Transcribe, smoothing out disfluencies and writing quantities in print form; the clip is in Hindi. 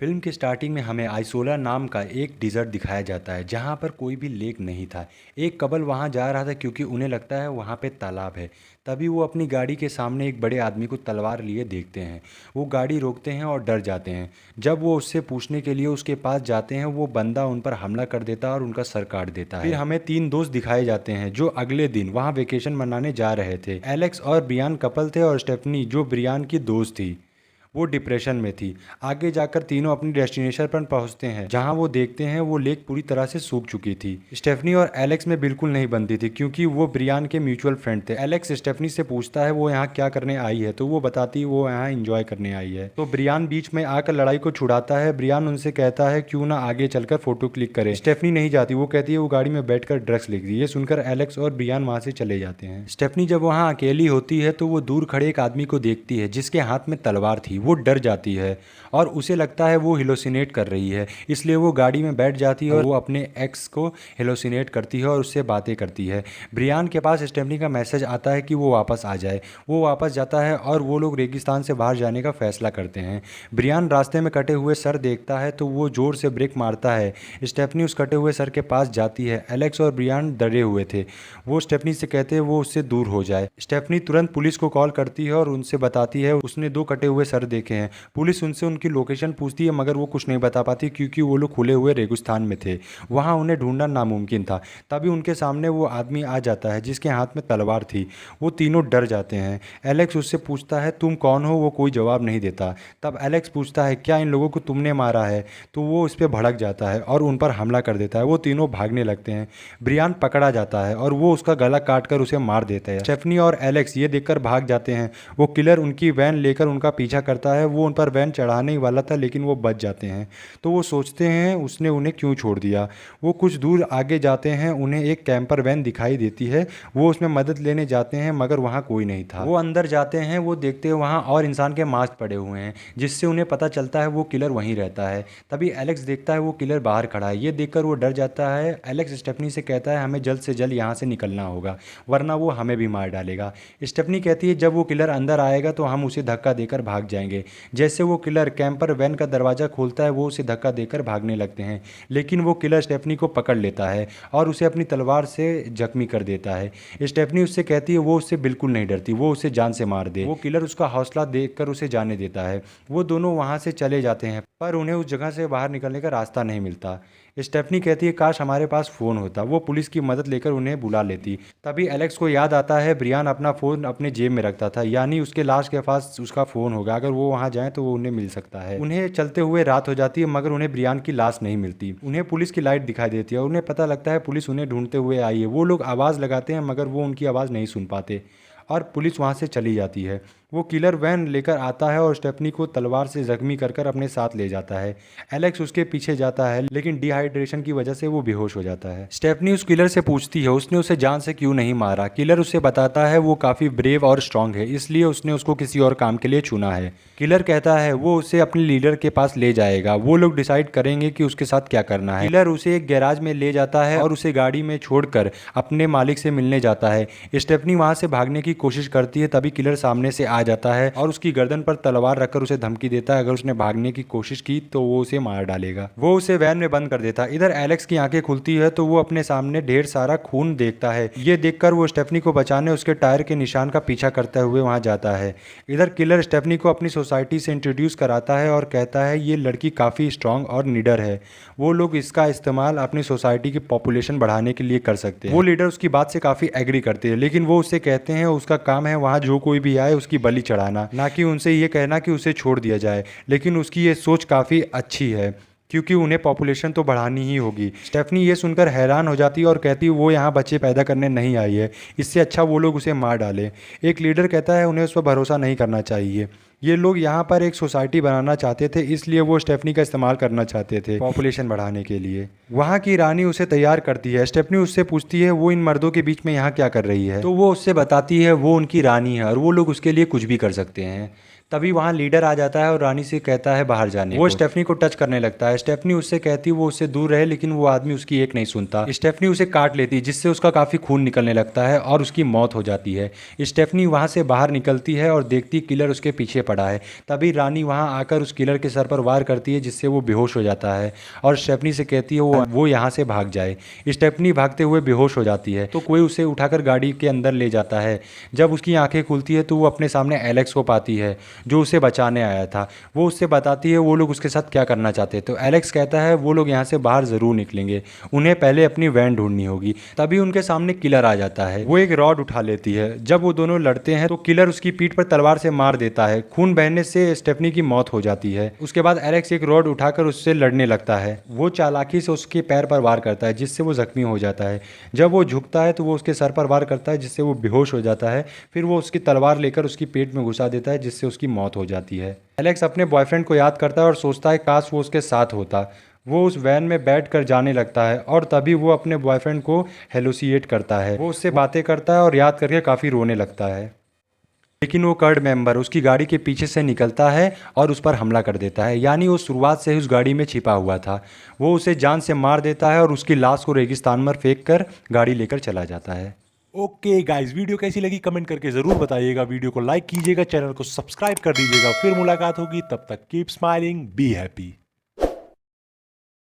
फिल्म के स्टार्टिंग में हमें आइसोला नाम का एक डिज़र्ट दिखाया जाता है जहाँ पर कोई भी लेक नहीं था। एक कपल वहाँ जा रहा था क्योंकि उन्हें लगता है वहाँ पे तालाब है। तभी वो अपनी गाड़ी के सामने एक बड़े आदमी को तलवार लिए देखते हैं। वो गाड़ी रोकते हैं और डर जाते हैं। जब वो उससे पूछने के लिए उसके पास जाते हैं वो बंदा उन पर हमला कर देता है और उनका सर काट देता है। फिर हमें तीन दोस्त दिखाए जाते हैं जो अगले दिन वहाँ वेकेशन मनाने जा रहे थे। एलेक्स और ब्रियान कपल थे और स्टेफनी जो ब्रियान की दोस्त थी वो डिप्रेशन में थी। आगे जाकर तीनों अपनी डेस्टिनेशन पर पहुंचते हैं जहां वो देखते हैं वो लेक पूरी तरह से सूख चुकी थी। स्टेफनी और एलेक्स में बिल्कुल नहीं बनती थी क्योंकि वो ब्रियान के म्यूचुअल फ्रेंड थे। एलेक्स स्टेफनी से पूछता है वो यहाँ क्या करने आई है तो वो बताती है वो यहाँ एंजॉय करने आई है। तो ब्रियान बीच में आकर लड़ाई को छुड़ाता है। ब्रियान उनसे कहता है क्यों ना आगे चलकर फोटो क्लिक करे। स्टेफनी नहीं जाती, वो कहती है वो गाड़ी में बैठकर ड्रग्स लिखती है। ये सुनकर एलेक्स और ब्रियान वहां से चले जाते हैं। स्टेफनी जब वहाँ अकेली होती है तो वो दूर खड़े एक आदमी को देखती है जिसके हाथ में तलवार थी। वो डर जाती है और उसे लगता है वो हिलोसिनेट कर रही है, इसलिए वो गाड़ी में बैठ जाती है और वो अपने एक्स को हिलोसिनेट करती है और उससे बातें करती है। ब्रियान के पास स्टेफनी का मैसेज आता है कि वो वापस आ जाए। वो वापस जाता है और वो लोग रेगिस्तान से बाहर जाने का फैसला करते हैं। ब्रियान रास्ते में कटे हुए सर देखता है तो वो जोर से ब्रेक मारता है। स्टेफनी उस कटे हुए सर के पास जाती है। एलेक्स और ब्रियान डरे हुए थे। वो स्टेफनी से कहते हैं वो उससे दूर हो जाए। स्टेफनी तुरंत पुलिस को कॉल करती है और उनसे बताती है उसने दो कटे हुए सर देखे हैं। पुलिस उनसे उनकी लोकेशन पूछती है मगर वो कुछ नहीं बता पाती क्योंकि वो लोग खुले हुए रेगिस्तान में थे। वहाँ उन्हें ढूंढना नामुमकिन था। तभी उनके सामने वो आदमी आ जाता है जिसके हाथ में तलवार थी। वो तीनों डर जाते हैं। एलेक्स उससे पूछता है तुम कौन हो। वो कोई जवाब नहीं देता। तब एलेक्स पूछता है क्या इन लोगों को तुमने मारा है। तो वो उस पर भड़क जाता है और उन पर हमला कर देता है। वो तीनों भागने लगते हैं। ब्रियान पकड़ा जाता है और वो उसका गला काट कर उसे मार देता है। स्टेफनी और एलेक्स ये देखकर भाग जाते हैं। वो किलर उनकी वैन लेकर उनका पीछा करता है। वो उन पर वैन चढ़ाने ही वाला था लेकिन वो बच जाते हैं। तो वो सोचते हैं उसने उन्हें क्यों छोड़ दिया। वो कुछ दूर आगे जाते हैं। उन्हें एक कैंपर वैन दिखाई देती है। वो उसमें मदद लेने जाते हैं मगर वहाँ कोई नहीं था। वो अंदर जाते हैं। वो देखते हैं वहाँ और इंसान के मास्क पड़े हुए हैं जिससे उन्हें पता चलता है वो किलर वहीं रहता है। तभी एलेक्स देखता है वो किलर बाहर खड़ा है। ये देखकर वो डर जाता है। एलेक्स स्टेफनी से कहता है हमें जल्द से जल्द यहाँ से निकलना होगा वरना वो हमें भी मार डालेगा। स्टेफनी कहती है जब वो किलर अंदर आएगा तो हम उसे धक्का देकर भाग जाएंगे। जैसे वो किलर कैंपर वैन का दरवाज़ा खोलता है वो उसे धक्का देकर भागने लगते हैं लेकिन वो किलर स्टेफनी को पकड़ लेता है और उसे अपनी तलवार से जख्मी कर देता है। स्टेफनी उससे कहती है वो उससे बिल्कुल नहीं डरती, वो उसे जान से मार दे। वो किलर उसका हौसला देखकर उसे जाने देता है। वो दोनों वहाँ से चले जाते हैं पर उन्हें उस जगह से बाहर निकलने का रास्ता नहीं मिलता। स्टेफनी कहती है काश हमारे पास फ़ोन होता। वो पुलिस की मदद लेकर उन्हें बुला लेती। तभी एलेक्स को याद आता है ब्रियान अपना फ़ोन अपने जेब में रखता था, यानी उसके लाश के पास उसका फ़ोन होगा। अगर वो वहाँ जाए तो वो उन्हें मिल सकता है। उन्हें चलते हुए रात हो जाती है मगर उन्हें ब्रियान की लाश नहीं मिलती। उन्हें पुलिस की लाइट दिखाई देती है और उन्हें पता लगता है पुलिस उन्हें ढूंढते हुए आई है। वो लोग आवाज़ लगाते हैं मगर वो उनकी आवाज़ नहीं सुन पाते और पुलिस वहाँ से चली जाती है। वो किलर वैन लेकर आता है और स्टेफनी को तलवार से जख्मी कर कर अपने साथ ले जाता है। एलेक्स उसके पीछे जाता है लेकिन डिहाइड्रेशन की वजह से वो बेहोश हो जाता है। स्टेफनी उस किलर से पूछती है उसने उसे जान से क्यों नहीं मारा। किलर उसे बताता है वो काफ़ी ब्रेव और स्ट्रांग है इसलिए उसने उसको किसी और काम के लिए चुना है। किलर कहता है वो उसे अपने लीडर के पास ले जाएगा। वो लोग डिसाइड करेंगे कि उसके साथ क्या करना है। किलर उसे एक गैराज में ले जाता है और उसे गाड़ी में छोड़कर अपने मालिक से मिलने जाता है। स्टेफनी वहाँ से भागने की कोशिश करती है तभी किलर सामने से आ जाता है और उसकी गर्दन पर तलवार रखकर उसे धमकी देता है अगर उसने भागने की कोशिश की तो वो उसे मार डालेगा। वो उसे वैन में बंद कर देता है। इधर एलेक्स की आंखें खुलती है तो वो अपने सामने ढेर सारा खून देखता है। ये देखकर वो स्टेफनी को बचाने उसके टायर के निशान का पीछा करते हुए वहां जाता है। इधर किलर स्टेफनी को अपनी सोसाइटी से इंट्रोड्यूस कराता है और कहता है ये लड़की काफ़ी स्ट्रांग और निडर है। वो लोग इसका इस्तेमाल अपनी सोसाइटी की पॉपुलेशन बढ़ाने के लिए कर सकते हैं। वो लीडर उसकी बात से काफ़ी एग्री करते हैं लेकिन वो उससे कहते हैं उसका काम है वहाँ जो कोई भी आए उसकी बलि चढ़ाना, ना कि उनसे ये कहना कि उसे छोड़ दिया जाए। लेकिन उसकी ये सोच काफ़ी अच्छी है क्योंकि उन्हें पॉपुलेशन तो बढ़ानी ही होगी। स्टेफनी ये सुनकर हैरान हो जाती है और कहती है वो यहाँ बच्चे पैदा करने नहीं आई है, इससे अच्छा वो लोग उसे मार डालें। एक लीडर कहता है उन्हें उस पर भरोसा नहीं करना चाहिए। ये लोग यहाँ पर एक सोसाइटी बनाना चाहते थे इसलिए वो स्टेफनी का इस्तेमाल करना चाहते थे पॉपुलेशन बढ़ाने के लिए। वहाँ की रानी उसे तैयार करती है। स्टेफनी उससे पूछती है वो इन मर्दों के बीच में यहाँ क्या कर रही है। तो वो उससे बताती है वो उनकी रानी है और वो लोग उसके लिए कुछ भी कर सकते हैं। तभी वहाँ लीडर आ जाता है और रानी से कहता है बाहर जाने वो स्टेफनी को टच करने लगता है। स्टेफनी उससे कहती है वो उससे दूर रहे लेकिन वो आदमी उसकी एक नहीं सुनता। स्टेफनी उसे काट लेती है जिससे उसका काफ़ी खून निकलने लगता है और उसकी मौत हो जाती है। स्टेफनी वहाँ से बाहर निकलती है और देखती किलर उसके पीछे पड़ा है। तभी रानी वहाँ आकर उस किलर के सर पर वार करती है, जिससे वो बेहोश हो जाता है और स्टेफनी से कहती है वो यहाँ से भाग जाए। स्टेफनी भागते हुए बेहोश हो जाती है तो कोई उसे उठाकर गाड़ी के अंदर ले जाता है। जब उसकी आंखें खुलती है तो वो अपने सामने एलेक्स को पाती है, जो उसे बचाने आया था। वो उससे बताती है वो लोग उसके साथ क्या करना चाहते हैं। तो एलेक्स कहता है वो लोग यहाँ से बाहर ज़रूर निकलेंगे, उन्हें पहले अपनी वैन ढूंढनी होगी। तभी उनके सामने किलर आ जाता है। वो एक रॉड उठा लेती है। जब वो दोनों लड़ते हैं तो किलर उसकी पीठ पर तलवार से मार देता है। खून बहने से स्टेफनी की मौत हो जाती है। उसके बाद एलेक्स एक रॉड उठाकर उससे लड़ने लगता है। वो चालाकी से उसके पैर पर वार करता है, जिससे वो जख्मी हो जाता है। जब वो झुकता है तो वो उसके सर पर वार करता है, जिससे वो बेहोश हो जाता है। फिर वो उसकी तलवार लेकर उसकी पेट में घुसा देता है, जिससे उसकी मौत हो जाती है। एलेक्स अपने बॉयफ्रेंड को याद करता है और सोचता है काश वो उसके साथ होता। वो उस वैन में बैठकर जाने लगता है और तभी वो अपने बॉयफ्रेंड को हेलुसिएट करता है। वो उससे बातें करता है और याद करके काफ़ी रोने लगता है। लेकिन वो कर्ड मेंबर उसकी गाड़ी के पीछे से निकलता है और उस पर हमला कर देता है। यानी वो शुरुआत से ही उस गाड़ी में छिपा हुआ था। वो उसे जान से मार देता है और उसकी लाश को रेगिस्तान पर फेंक कर गाड़ी लेकर चला जाता है। ओके गाइस, वीडियो कैसी लगी कमेंट करके ज़रूर बताइएगा। वीडियो को लाइक कीजिएगा, चैनल को सब्सक्राइब कर दीजिएगा। फिर मुलाकात होगी, तब तक कीप स्माइलिंग, बी हैप्पी।